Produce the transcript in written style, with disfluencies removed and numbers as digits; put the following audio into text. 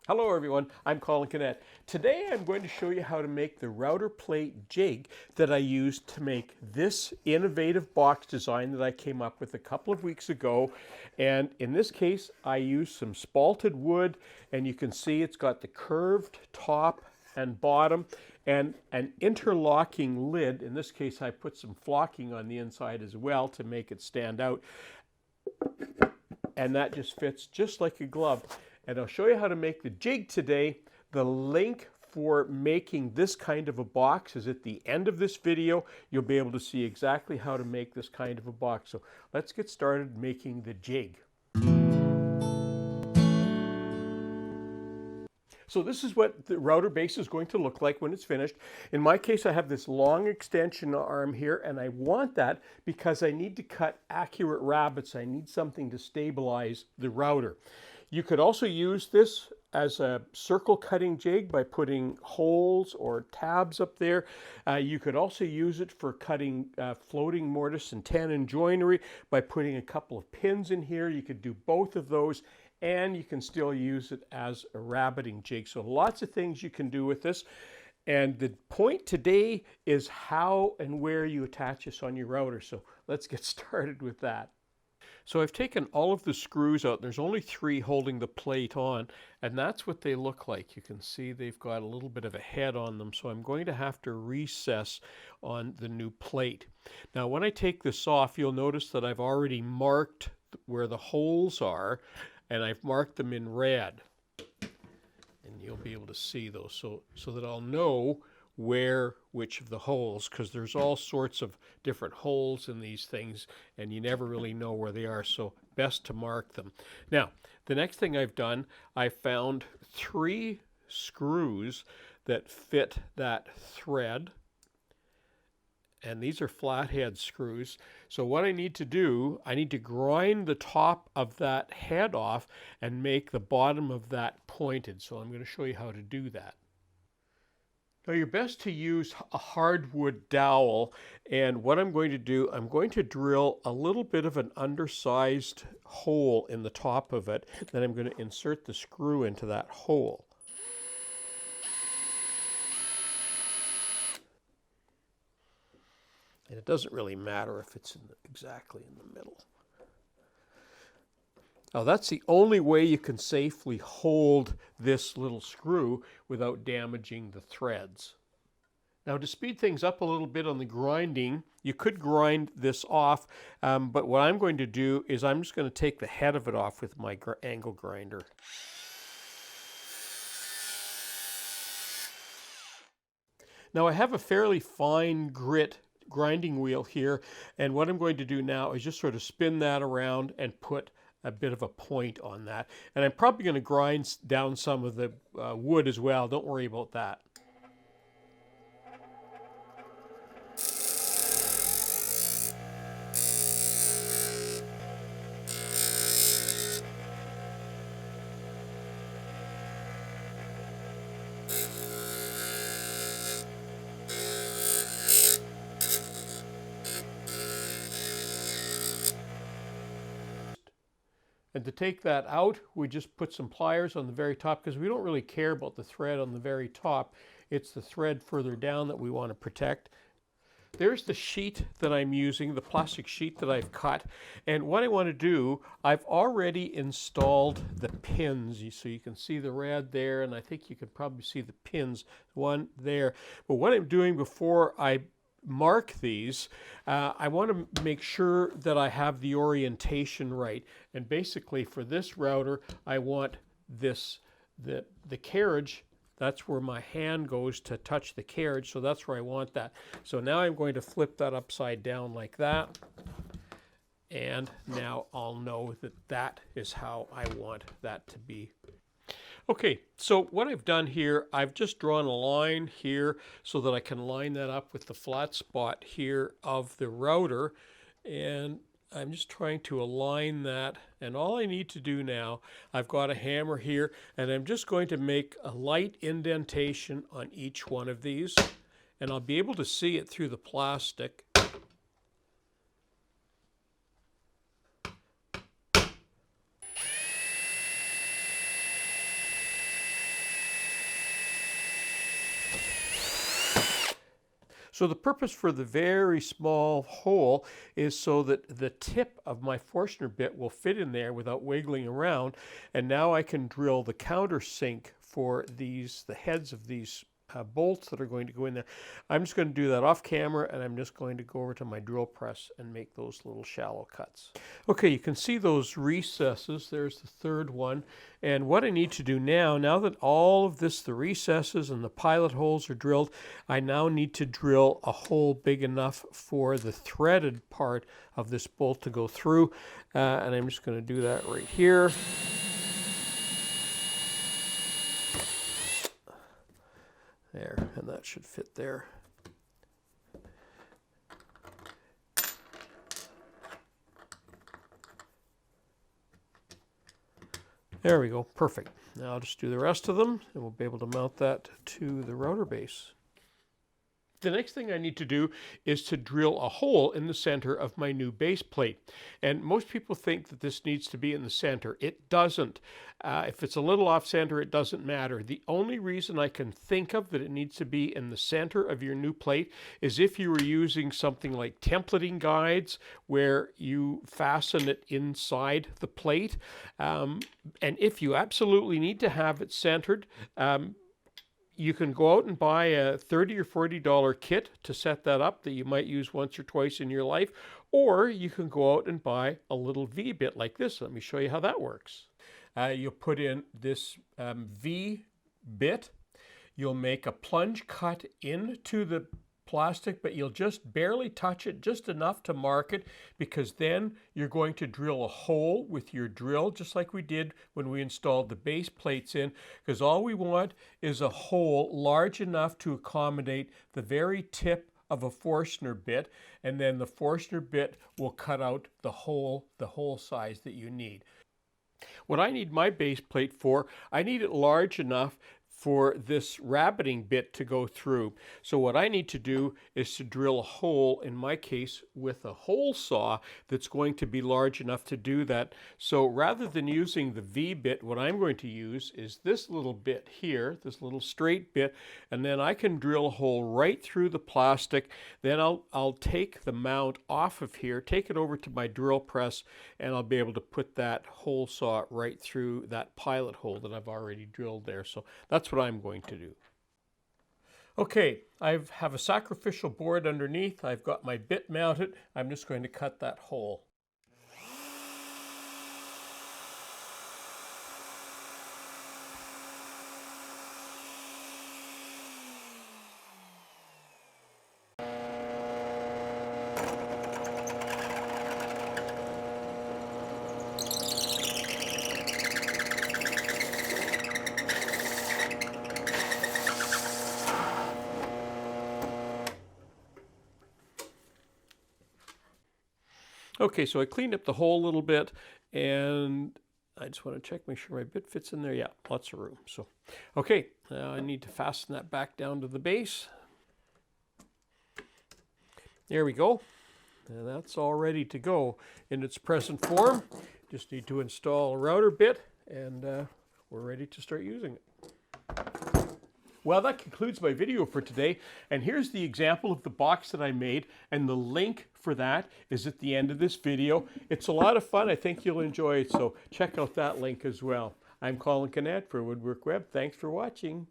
Hello everyone, I'm Colin Canet. Today I'm going to show you how to make the router plate jig that I used to make this innovative box design that I came up with a couple of weeks ago. And in this case I used some spalted wood, and you can see it's got the curved top and bottom and an interlocking lid. In this case I put some flocking on the inside as well to make it stand out. And that just fits just like a glove. And I'll show you how to make the jig today. The link for making this kind of a box is at the end of this video. You'll be able to see exactly how to make this kind of a box. So let's get started making the jig. So this is what the router base is going to look like when it's finished. In my case, I have this long extension arm here, and I want that because I need to cut accurate rabbets. I need something to stabilize the router. You could also use this as a circle cutting jig by putting holes or tabs up there. You could also use it for cutting floating mortise and tenon joinery by putting a couple of pins in here. You could do both of those, and you can still use it as a rabbeting jig. So lots of things you can do with this. And the point today is how and where you attach this on your router. So let's get started with that. So I've taken all of the screws out. There's only 3 holding the plate on, and that's what they look like. You can see they've got a little bit of a head on them, so I'm going to have to recess on the new plate. Now when I take this off, you'll notice that I've already marked where the holes are, and I've marked them in red. And you'll be able to see those so that I'll know which of the holes, because there's all sorts of different holes in these things and you never really know where they are, so best to mark them. Now the next thing I've done, I found 3 screws that fit that thread, and these are flathead screws. So what I need to do, I need to grind the top of that head off and make the bottom of that pointed. So I'm going to show you how to do that. Now you're best to use a hardwood dowel, and what I'm going to do, I'm going to drill a little bit of an undersized hole in the top of it. Then I'm going to insert the screw into that hole. And it doesn't really matter if it's exactly in the middle. Now that's the only way you can safely hold this little screw without damaging the threads. Now to speed things up a little bit on the grinding, you could grind this off, but what I'm going to do is I'm just going to take the head of it off with my angle grinder. Now I have a fairly fine grit grinding wheel here, and what I'm going to do now is just sort of spin that around and put a bit of a point on that. And I'm probably going to grind down some of the wood as well. Don't worry about that. And to take that out, we just put some pliers on the very top, because we don't really care about the thread on the very top. It's the thread further down that we want to protect. There's the sheet that I'm using, the plastic sheet that I've cut. And what I want to do, I've already installed the pins. So you can see the red there, and I think you can probably see the pins, one there. But what I'm doing before I mark these, I want to make sure that I have the orientation right. And basically for this router, I want this, the carriage, that's where my hand goes to touch the carriage, so that's where I want that. So now I'm going to flip that upside down like that, and now I'll know that that is how I want that to be. Okay, so what I've done here, I've just drawn a line here so that I can line that up with the flat spot here of the router, and I'm just trying to align that. And all I need to do now, I've got a hammer here, and I'm just going to make a light indentation on each one of these, and I'll be able to see it through the plastic. So the purpose for the very small hole is so that the tip of my Forstner bit will fit in there without wiggling around. And now I can drill the countersink for the heads of these bolts that are going to go in there. I'm just going to do that off camera, and I'm just going to go over to my drill press and make those little shallow cuts. Okay, you can see those recesses. There's the third one. And what I need to do now that all of this, the recesses and the pilot holes are drilled, I now need to drill a hole big enough for the threaded part of this bolt to go through. And I'm just going to do that right here. There, and that should fit there. There we go, perfect. Now I'll just do the rest of them, and we'll be able to mount that to the router base. The next thing I need to do is to drill a hole in the center of my new base plate. And most people think that this needs to be in the center. It doesn't. If it's a little off center, it doesn't matter. The only reason I can think of that it needs to be in the center of your new plate is if you were using something like templating guides where you fasten it inside the plate. And if you absolutely need to have it centered, you can go out and buy a $30 or $40 kit to set that up that you might use once or twice in your life, or you can go out and buy a little V-bit like this. Let me show you how that works. You'll put in this V-bit. You'll make a plunge cut into the plastic, but you'll just barely touch it, just enough to mark it, because then you're going to drill a hole with your drill, just like we did when we installed the base plates in, because all we want is a hole large enough to accommodate the very tip of a Forstner bit, and then the Forstner bit will cut out the hole size that you need. What I need my base plate for, I need it large enough for this rabbeting bit to go through. So what I need to do is to drill a hole, in my case with a hole saw, that's going to be large enough to do that. So rather than using the V bit, what I'm going to use is this little bit here, this little straight bit, and then I can drill a hole right through the plastic. Then I'll take the mount off of here, take it over to my drill press, and I'll be able to put that hole saw right through that pilot hole that I've already drilled there. So that's what I'm going to do. Okay, I have a sacrificial board underneath. I've got my bit mounted. I'm just going to cut that hole. Okay, so I cleaned up the hole a little bit, and I just want to check, make sure my bit fits in there. Yeah, lots of room. So, okay, now I need to fasten that back down to the base. There we go. And that's all ready to go in its present form. Just need to install a router bit, and we're ready to start using it. Well, that concludes my video for today, and here's the example of the box that I made, and the link for that is at the end of this video. It's a lot of fun. I think you'll enjoy it, so check out that link as well. I'm Colin Canet for Woodwork Web. Thanks for watching.